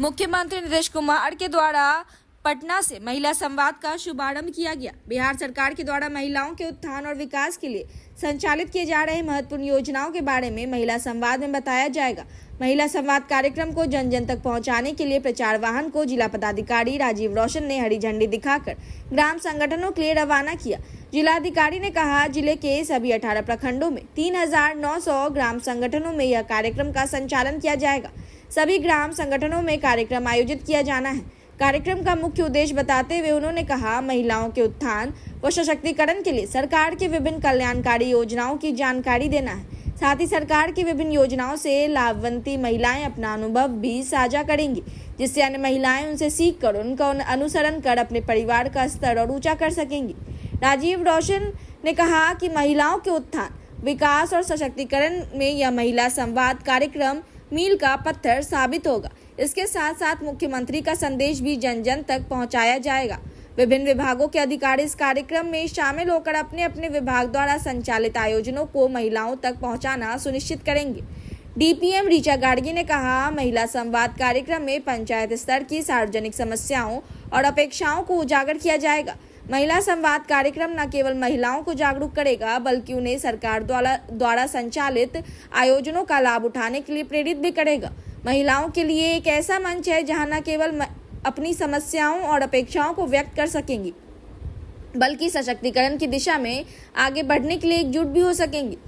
मुख्यमंत्री नीतीश कुमार के द्वारा पटना से महिला संवाद का शुभारंभ किया गया। बिहार सरकार के द्वारा महिलाओं के उत्थान और विकास के लिए संचालित किए जा रहे महत्वपूर्ण योजनाओं के बारे में महिला संवाद में बताया जाएगा। महिला संवाद कार्यक्रम को जन जन तक पहुंचाने के लिए प्रचार वाहन को जिला पदाधिकारी राजीव रोशन ने हरी झंडी दिखाकर ग्राम संगठनों के लिए रवाना किया। जिलाधिकारी ने कहा, जिले के सभी 18 प्रखंडों में 3900 ग्राम संगठनों में यह कार्यक्रम का संचालन किया जाएगा। सभी ग्राम संगठनों में कार्यक्रम आयोजित किया जाना है। कार्यक्रम का मुख्य उद्देश्य बताते हुए उन्होंने कहा, महिलाओं के उत्थान व सशक्तिकरण के लिए सरकार की विभिन्न कल्याणकारी योजनाओं की जानकारी देना है। साथ ही सरकार की विभिन्न योजनाओं से लाभवंती महिलाएं अपना अनुभव भी साझा करेंगी, जिससे अन्य महिलाएं उनसे सीखकर उनका अनुसरण कर अपने परिवार का स्तर और ऊंचा कर सकेंगी। राजीव रोशन ने कहा कि महिलाओं के उत्थान, विकास और सशक्तिकरण में यह महिला संवाद कार्यक्रम मील का पत्थर साबित होगा। इसके साथ साथ मुख्यमंत्री का संदेश भी जन जन तक पहुंचाया जाएगा। विभिन्न विभागों के अधिकारी इस कार्यक्रम में शामिल होकर अपने अपने विभाग द्वारा संचालित आयोजनों को महिलाओं तक पहुंचाना सुनिश्चित करेंगे। डीपीएम ऋचा गार्गी ने कहा, महिला संवाद कार्यक्रम में पंचायत स्तर की सार्वजनिक समस्याओं और अपेक्षाओं को उजागर किया जाएगा। महिला संवाद कार्यक्रम न केवल महिलाओं को जागरूक करेगा, बल्कि उन्हें सरकार द्वारा संचालित आयोजनों का लाभ उठाने के लिए प्रेरित भी करेगा। महिलाओं के लिए एक ऐसा मंच है जहां न केवल अपनी समस्याओं और अपेक्षाओं को व्यक्त कर सकेंगी, बल्कि सशक्तिकरण की दिशा में आगे बढ़ने के लिए एकजुट भी हो सकेंगी।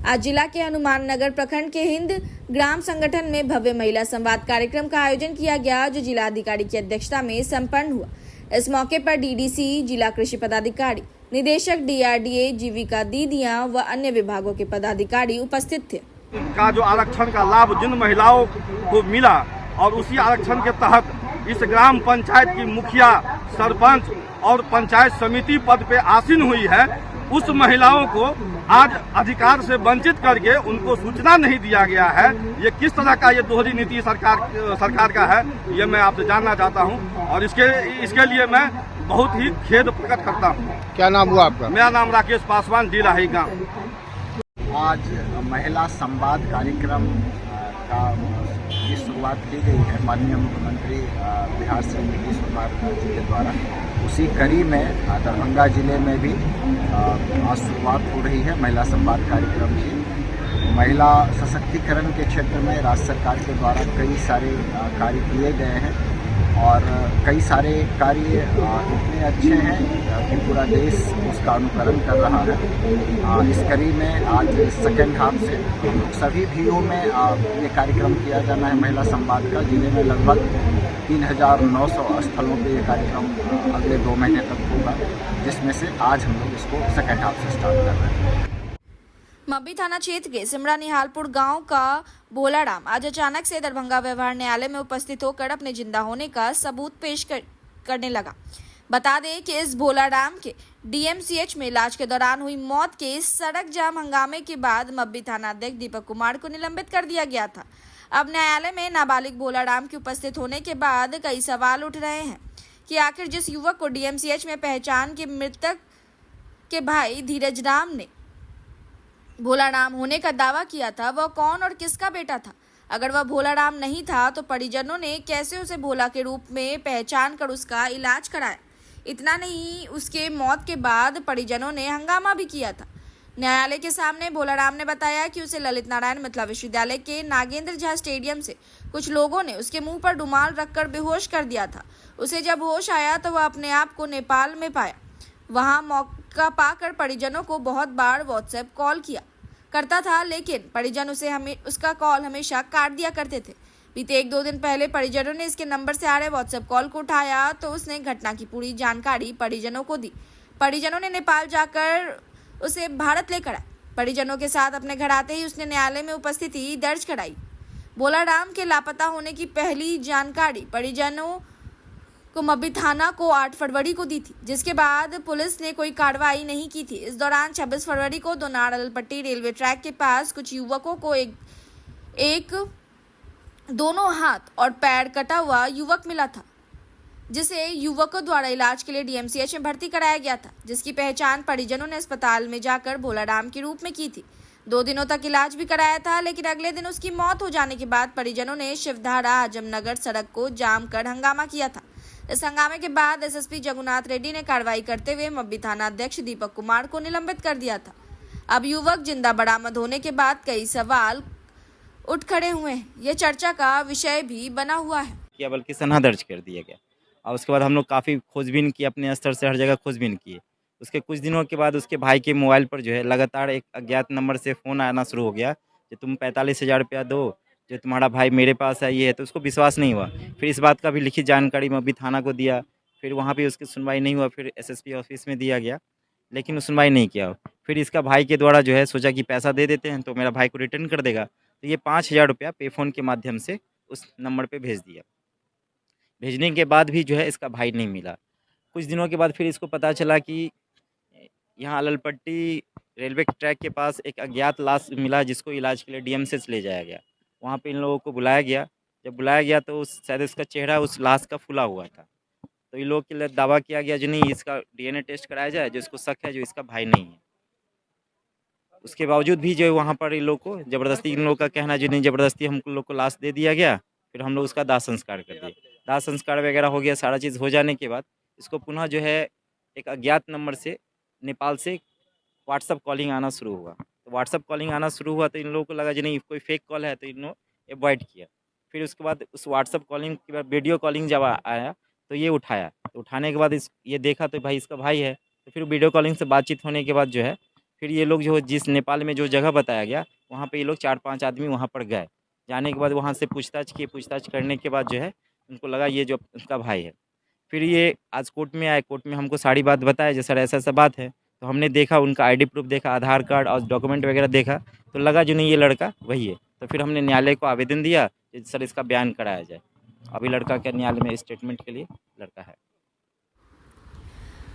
आज जिला के हनुमान नगर प्रखंड के हिंद ग्राम संगठन में भव्य महिला संवाद कार्यक्रम का आयोजन किया गया, जो जिलाधिकारी की अध्यक्षता में संपन्न हुआ। इस मौके पर डीडीसी, जिला कृषि पदाधिकारी, निदेशक डीआरडीए, जीविका दीदियां व अन्य विभागों के पदाधिकारी उपस्थित थे। का जो आरक्षण का लाभ जिन महिलाओं को मिला और उसी आरक्षण के तहत इस ग्राम पंचायत की मुखिया, सरपंच और पंचायत समिति पद पे आसीन हुई है, उस महिलाओं को आज अधिकार से वंचित करके उनको सूचना नहीं दिया गया है। ये किस तरह का ये दोहरी नीति सरकार का है, ये मैं आपसे जानना चाहता हूँ और इसके लिए मैं बहुत ही खेद प्रकट करता हूँ। क्या नाम हुआ आपका? मेरा नाम राकेश पासवान, जिला ही गाँव। आज महिला संवाद कार्यक्रम की शुरुआत की गई है माननीय मुख्यमंत्री बिहार से नीतीश कुमार जी के द्वारा। उसी कड़ी में दरभंगा जिले में भी आज शुरुआत हो रही है महिला संवाद कार्यक्रम की। महिला सशक्तिकरण के क्षेत्र में राज्य सरकार के द्वारा कई सारे कार्य किए गए हैं और कई सारे कार्य इतने अच्छे हैं कि पूरा देश उसका अनुकरण कर रहा है। इस कड़ी में आज सेकेंड हाफ से सभी भीओ में ये कार्यक्रम किया जाना है महिला संवाद का। जिले में लगभग 3900 स्थलों पे ये कार्यक्रम अगले 2 महीने तक होगा, जिसमें से आज हम लोग इसको सेकेंड हाफ से स्टार्ट कर रहे हैं। मब्बी थाना क्षेत्र के सिमरा निहालपुर गांव का भोलाराम आज अचानक से दरभंगा व्यवहार न्यायालय में उपस्थित होकर अपने जिंदा होने का सबूत पेश करने लगा। बता दें कि इस भोलाराम के डीएमसीएच में इलाज के दौरान हुई मौत के सड़क जाम हंगामे के बाद मब्बी थाना अध्यक्ष दीपक कुमार को निलंबित कर दिया गया था। अब न्यायालय में नाबालिग भोलाराम के उपस्थित होने के बाद कई सवाल उठ रहे हैं कि आखिर जिस युवक को डीएमसीएच में पहचान के मृतक के भाई धीरज राम ने भोलाराम होने का दावा किया था, वह कौन और किसका बेटा था? अगर वह भोलाराम नहीं था तो परिजनों ने कैसे उसे भोला के रूप में पहचान कर उसका इलाज कराया? इतना नहीं, उसके मौत के बाद परिजनों ने हंगामा भी किया था। न्यायालय के सामने भोलाराम ने बताया कि उसे ललित नारायण मिथिला विश्वविद्यालय के नागेंद्र झा स्टेडियम से कुछ लोगों ने उसके मुंह पर रुमाल रखकर बेहोश कर दिया था। उसे जब होश आया तो वह अपने आप को नेपाल में पाया। वहां मौका पाकर परिजनों को बहुत बार व्हाट्सएप कॉल किया करता था, लेकिन परिजन उसका कॉल हमेशा काट दिया करते थे। बीते 1-2 दिन पहले परिजनों ने इसके नंबर से आ रहे व्हाट्सएप कॉल को उठाया तो उसने घटना की पूरी जानकारी परिजनों को दी। परिजनों ने नेपाल जाकर उसे भारत लेकर आए। परिजनों के साथ अपने घर आते ही उसने न्यायालय में उपस्थिति दर्ज कराई। भोलाराम के लापता होने की पहली जानकारी परिजनों को मब्बी थाना को 8 फरवरी को दी थी, जिसके बाद पुलिस ने कोई कार्रवाई नहीं की थी। इस दौरान 26 फरवरी को दोनार अलपट्टी रेलवे ट्रैक के पास कुछ युवकों को एक दोनों हाथ और पैर कटा हुआ युवक मिला था, जिसे युवकों द्वारा इलाज के लिए डीएमसीएच में भर्ती कराया गया था, जिसकी पहचान परिजनों ने अस्पताल में जाकर भोलाराम के रूप में की थी। 2 दिनों तक इलाज भी कराया था, लेकिन अगले दिन उसकी मौत हो जाने के बाद परिजनों ने शिवधारा आजमनगर सड़क को जाम कर हंगामा किया था। इस हंगामे के बाद एसएसपी जगुनाथ रेड्डी ने कार्रवाई करते हुए मब्बी थाना अध्यक्ष दीपक कुमार को निलंबित कर दिया था। अब युवक जिंदा बरामद होने के बाद कई सवाल उठ खड़े हुए हैं। ये चर्चा का विषय भी बना हुआ है। किया बल्कि सनहा दर्ज कर दिया गया और उसके बाद हम लोग काफ़ी खोजबीन की, अपने स्तर से हर जगह खोजबीन किए। उसके कुछ दिनों के बाद उसके भाई के मोबाइल पर जो है लगातार एक अज्ञात नंबर से फ़ोन आना शुरू हो गया कि तुम 45,000 रुपया दो, जो तुम्हारा भाई मेरे पास है ये है। तो उसको विश्वास नहीं हुआ। फिर इस बात का भी लिखित जानकारी मब्बी थाना को दिया। फिर वहाँ भी उसकी सुनवाई नहीं हुआ। फिर एसएसपी ऑफिस में दिया गया, लेकिन सुनवाई नहीं किया। फिर इसका भाई के द्वारा जो है सोचा कि पैसा दे देते हैं तो मेरा भाई को रिटर्न कर देगा। तो ये 5,000 रुपया पे फ़ोन के माध्यम से उस नंबर पे भेज दिया। भेजने के बाद भी जो है इसका भाई नहीं मिला। कुछ दिनों के बाद फिर इसको पता चला कि यहाँ अललपट्टी रेलवे ट्रैक के पास एक अज्ञात लाश मिला, जिसको इलाज के लिए डीएमसीएच ले जाया गया। वहाँ पे इन लोगों को बुलाया गया। जब बुलाया गया तो शायद इसका चेहरा उस लाश का फुला हुआ था। तो इन लोगों के लिए दावा किया गया जो नहीं, इसका डीएनए टेस्ट कराया जाए, जो इसको शक है जो इसका भाई नहीं है। उसके बावजूद भी जो है वहाँ पर इन लोग को ज़बरदस्ती, इन लोग का कहना जो नहीं, ज़बरदस्ती हम लोग को लाश दे दिया गया। फिर हम लोग उसका दाह संस्कार कर दिए। दाह संस्कार वगैरह हो गया, सारा चीज़ हो जाने के बाद इसको पुनः जो है एक अज्ञात नंबर से नेपाल से व्हाट्सअप कॉलिंग आना शुरू हुआ। तो व्हाट्सअप कॉलिंग आना शुरू हुआ तो इन लोगों को लगा जो नहीं कोई फेक कॉल है, तो इन लोग अवॉइड किया। फिर उसके बाद उस व्हाट्सअप कॉलिंग के बाद वीडियो कॉलिंग जब आया तो ये उठाया। तो उठाने के बाद ये देखा तो भाई इसका भाई है। तो फिर वीडियो कॉलिंग से बातचीत होने के बाद जो है फिर ये लोग जो जिस नेपाल में जो जगह बताया गया वहाँ पे ये लोग 4-5 आदमी वहाँ पर गए। जाने के बाद वहाँ से पूछताछ किए। पूछताछ करने के बाद जो है उनको लगा ये जो उनका भाई है। फिर ये आज कोर्ट में आए। कोर्ट में हमको सारी बात बताया जो सर ऐसा बात है। तो हमने देखा, उनका आईडी प्रूफ देखा, आधार कार्ड और डॉक्यूमेंट वगैरह देखा, तो लगा जो नहीं ये लड़का वही है। तो फिर हमने न्यायालय को आवेदन दिया कि सर इसका बयान कराया जाए। अभी लड़का के न्यायालय में स्टेटमेंट के लिए लड़का है।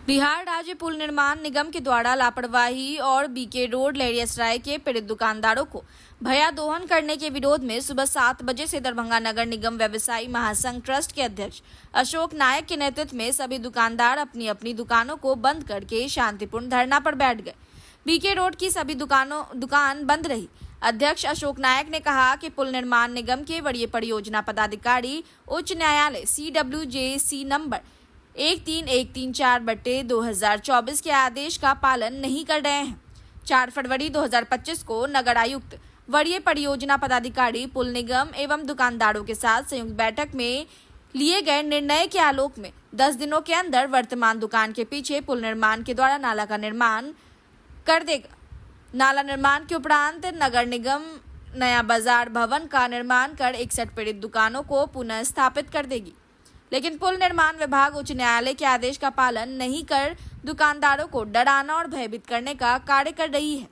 बिहार राज्य पुल निर्माण निगम के द्वारा लापरवाही और बीके रोड लहरियासराय के पीड़ित दुकानदारों को भया दोहन करने के विरोध में सुबह 7 बजे से दरभंगा नगर निगम व्यवसायी महासंघ ट्रस्ट के अध्यक्ष अशोक नायक के नेतृत्व में सभी दुकानदार अपनी अपनी दुकानों को बंद करके शांतिपूर्ण धरना पर बैठ गए। बीके रोड की सभी दुकान बंद रही। अध्यक्ष अशोक नायक ने कहा कि पुल निर्माण निगम के वरीय परियोजना पदाधिकारी उच्च न्यायालय CWJC नंबर 13134/2024 के आदेश का पालन नहीं कर रहे हैं। 4 फरवरी 2025 को नगर आयुक्त वरीय परियोजना पदाधिकारी पुल निगम एवं दुकानदारों के साथ संयुक्त बैठक में लिए गए निर्णय के आलोक में 10 दिनों के अंदर वर्तमान दुकान के पीछे पुल निर्माण के द्वारा नाला का निर्माण कर देगा। नाला निर्माण के उपरांत नगर निगम नया बाजार भवन का निर्माण कर 61 पीड़ित दुकानों को पुनः स्थापित कर देगी। लेकिन पुल निर्माण विभाग उच्च न्यायालय के आदेश का पालन नहीं कर दुकानदारों को डराना और भयभीत करने का कार्य कर रही है।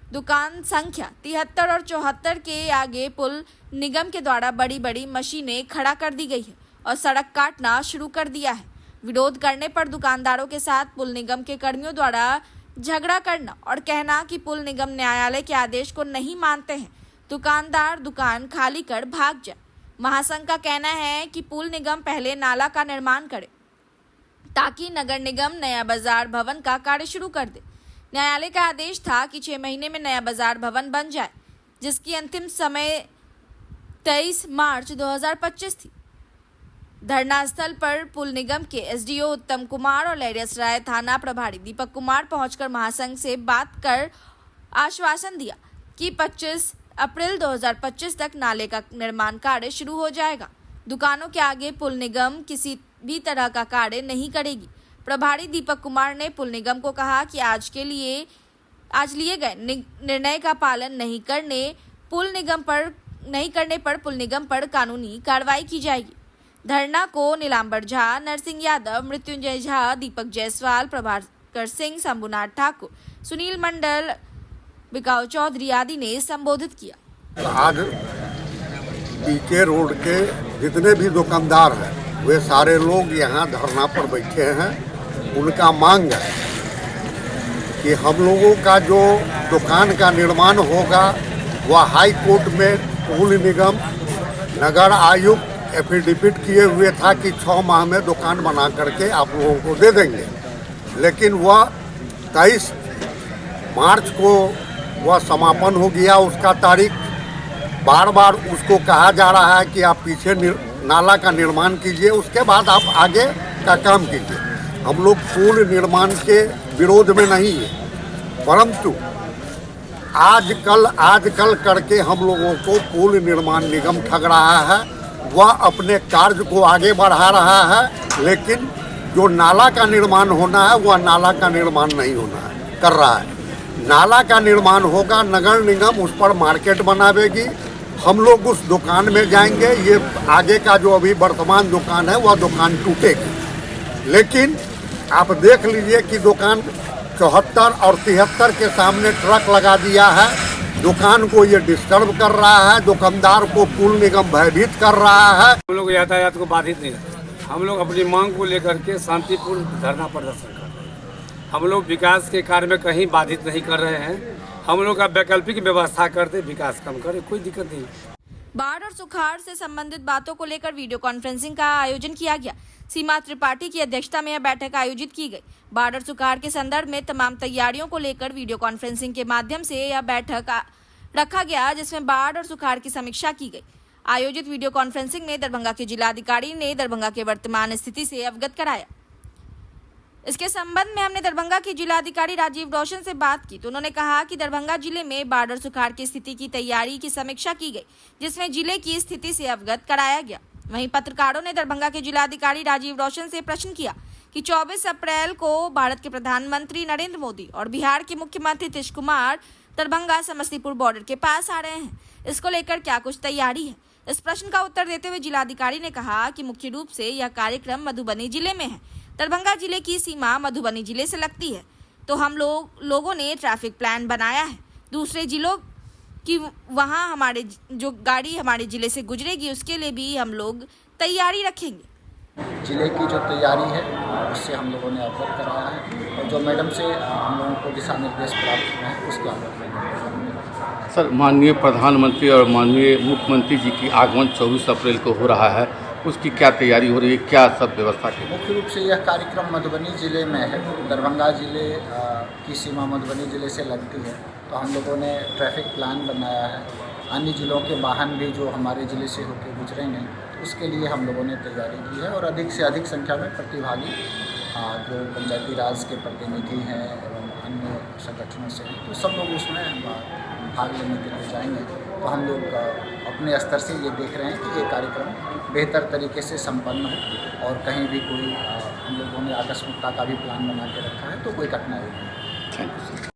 दुकान संख्या 73 और 74 के आगे पुल निगम के द्वारा बड़ी बड़ी मशीनें खड़ा कर दी गई है और सड़क काटना शुरू कर दिया है। विरोध करने पर दुकानदारों के साथ पुल निगम के कर्मियों द्वारा झगड़ा करना और कहना कि पुल निगम न्यायालय के आदेश को नहीं मानते हैं, दुकानदार दुकान खाली कर भाग जाए। महासंघ का कहना है कि पुल निगम पहले नाला का निर्माण करे ताकि नगर निगम नया बाजार भवन का कार्य शुरू कर दे। न्यायालय का आदेश था कि 6 महीने में नया बाजार भवन बन जाए, जिसकी अंतिम समय 23 मार्च 2025 थी। धरना स्थल पर पुल निगम के एसडीओ उत्तम कुमार और लहरियासराय थाना प्रभारी दीपक कुमार पहुंचकर महासंघ से बात कर आश्वासन दिया कि 25 अप्रैल 2025 तक नाले का निर्माण कार्य शुरू हो जाएगा। दुकानों के आगे पुल निगम किसी भी तरह का कार्य नहीं करेगी। प्रभारी दीपक कुमार ने पुल निगम को कहा कि आज लिए गए निर्णय का पालन नहीं करने पर पुल निगम पर कानूनी कार्रवाई की जाएगी। धरना को नीलांबर झा, नरसिंह यादव, मृत्युंजय झा, दीपक जायसवाल, प्रभाकर सिंह, शंभुनाथ ठाकुर, सुनील मंडल, बिकाऊ चौधरी आदि ने संबोधित किया। आज बीके रोड के जितने भी दुकानदार हैं वे सारे लोग यहाँ धरना पर बैठे हैं। उनका मांग है कि हम लोगों का जो दुकान का निर्माण होगा वह हाई कोर्ट में पुल निगम नगर आयुक्त एफिडेविट किए हुए था कि 6 माह में दुकान बना करके आप लोगों को दे देंगे, लेकिन वह 23 मार्च को वह समापन हो गया उसका तारीख। बार बार उसको कहा जा रहा है कि आप पीछे नाला का निर्माण कीजिए, उसके बाद आप आगे का काम कीजिए। हम लोग पुल निर्माण के विरोध में नहीं है, परंतु आजकल करके हम लोगों को पुल निर्माण निगम ठग रहा है। वह अपने कार्य को आगे बढ़ा रहा है, लेकिन जो नाला का निर्माण होना है वह नाला का निर्माण नहीं होना है, कर रहा है। नाला का निर्माण होगा, नगर निगम उस पर मार्केट बनावेगी, हम लोग उस दुकान में जाएंगे। ये आगे का जो अभी वर्तमान दुकान है वह दुकान टूटेगी। लेकिन आप देख लीजिए कि दुकान 74 और 73 के सामने ट्रक लगा दिया है। दुकान को ये डिस्टर्ब कर रहा है, दुकानदार को पुल निगम भयभीत कर रहा है। हम लोग यातायात को बाधित नहीं करते। हम लोग अपनी मांग को लेकर के शांतिपूर्ण धरना प्रदर्शन कर रहे हैं। हम लोग विकास के कार्य में कहीं बाधित नहीं कर रहे हैं। हम लोग का वैकल्पिक व्यवस्था करते, विकास कम करें, कोई दिक्कत नहीं। बाढ़ और सुखाड़ से संबंधित बातों को लेकर वीडियो कॉन्फ्रेंसिंग का आयोजन किया गया। सीमा त्रिपाठी की अध्यक्षता में यह बैठक आयोजित की गई। बाढ़ और सुखाड़ के संदर्भ में तमाम तैयारियों को लेकर वीडियो कॉन्फ्रेंसिंग के माध्यम से यह बैठक रखा गया, जिसमें बाढ़ और सुखाड़ की समीक्षा की गई। आयोजित वीडियो कॉन्फ्रेंसिंग में दरभंगा के जिलाधिकारी ने दरभंगा के वर्तमान स्थिति से अवगत कराया। इसके संबंध में हमने दरभंगा के जिलाधिकारी राजीव रोशन से बात की तो उन्होंने कहा कि दरभंगा जिले में बाढ़ और सुखाड़ की स्थिति की तैयारी की समीक्षा की गई, जिसमें जिले की स्थिति से अवगत कराया गया। वहीं पत्रकारों ने दरभंगा के जिलाधिकारी राजीव रोशन से प्रश्न किया कि 24 अप्रैल को भारत के प्रधानमंत्री नरेंद्र मोदी और बिहार के मुख्यमंत्री नीतीश कुमार दरभंगा समस्तीपुर बॉर्डर के पास आ रहे हैं, इसको लेकर क्या कुछ तैयारी है। इस प्रश्न का उत्तर देते हुए जिलाधिकारी ने कहा कि मुख्य रूप से यह कार्यक्रम मधुबनी जिले में है। दरभंगा जिले की सीमा मधुबनी जिले से लगती है, तो हम लोगों ने ट्रैफिक प्लान बनाया है। दूसरे जिलों की वहाँ हमारे जो गाड़ी हमारे जिले से गुजरेगी उसके लिए भी हम लोग तैयारी रखेंगे। जिले की जो तैयारी है उससे हम लोगों ने अवगत कराया है और जो मैडम से हम लोगों को दिशा निर्देश प्राप्त हुए हैं उसके अवगत। सर, माननीय प्रधानमंत्री और माननीय मुख्यमंत्री जी की आगमन 24 अप्रैल को हो रहा है, उसकी क्या तैयारी हो रही है, क्या सब व्यवस्था की? मुख्य रूप से यह कार्यक्रम मधुबनी जिले में है। दरभंगा जिले की सीमा मधुबनी जिले से लगती है, तो हम लोगों ने ट्रैफिक प्लान बनाया है। अन्य जिलों के वाहन भी जो हमारे ज़िले से होकर गुजरेंगे उसके लिए हम लोगों ने तैयारी की है और अधिक से अधिक संख्या में प्रतिभागी जो पंचायती राज के प्रतिनिधि हैं एवं अन्य संगठनों से हैं, तो सब लोग उसमें भाग लेने के लिए जाएंगे। तो हम लोग अपने स्तर से ये देख रहे हैं कि ये कार्यक्रम बेहतर तरीके से संपन्न हो और कहीं भी कोई हम लोगों ने आकस्मिकता का भी प्लान बना के रखा है तो कोई कठिनाई नहीं। Thank you sir.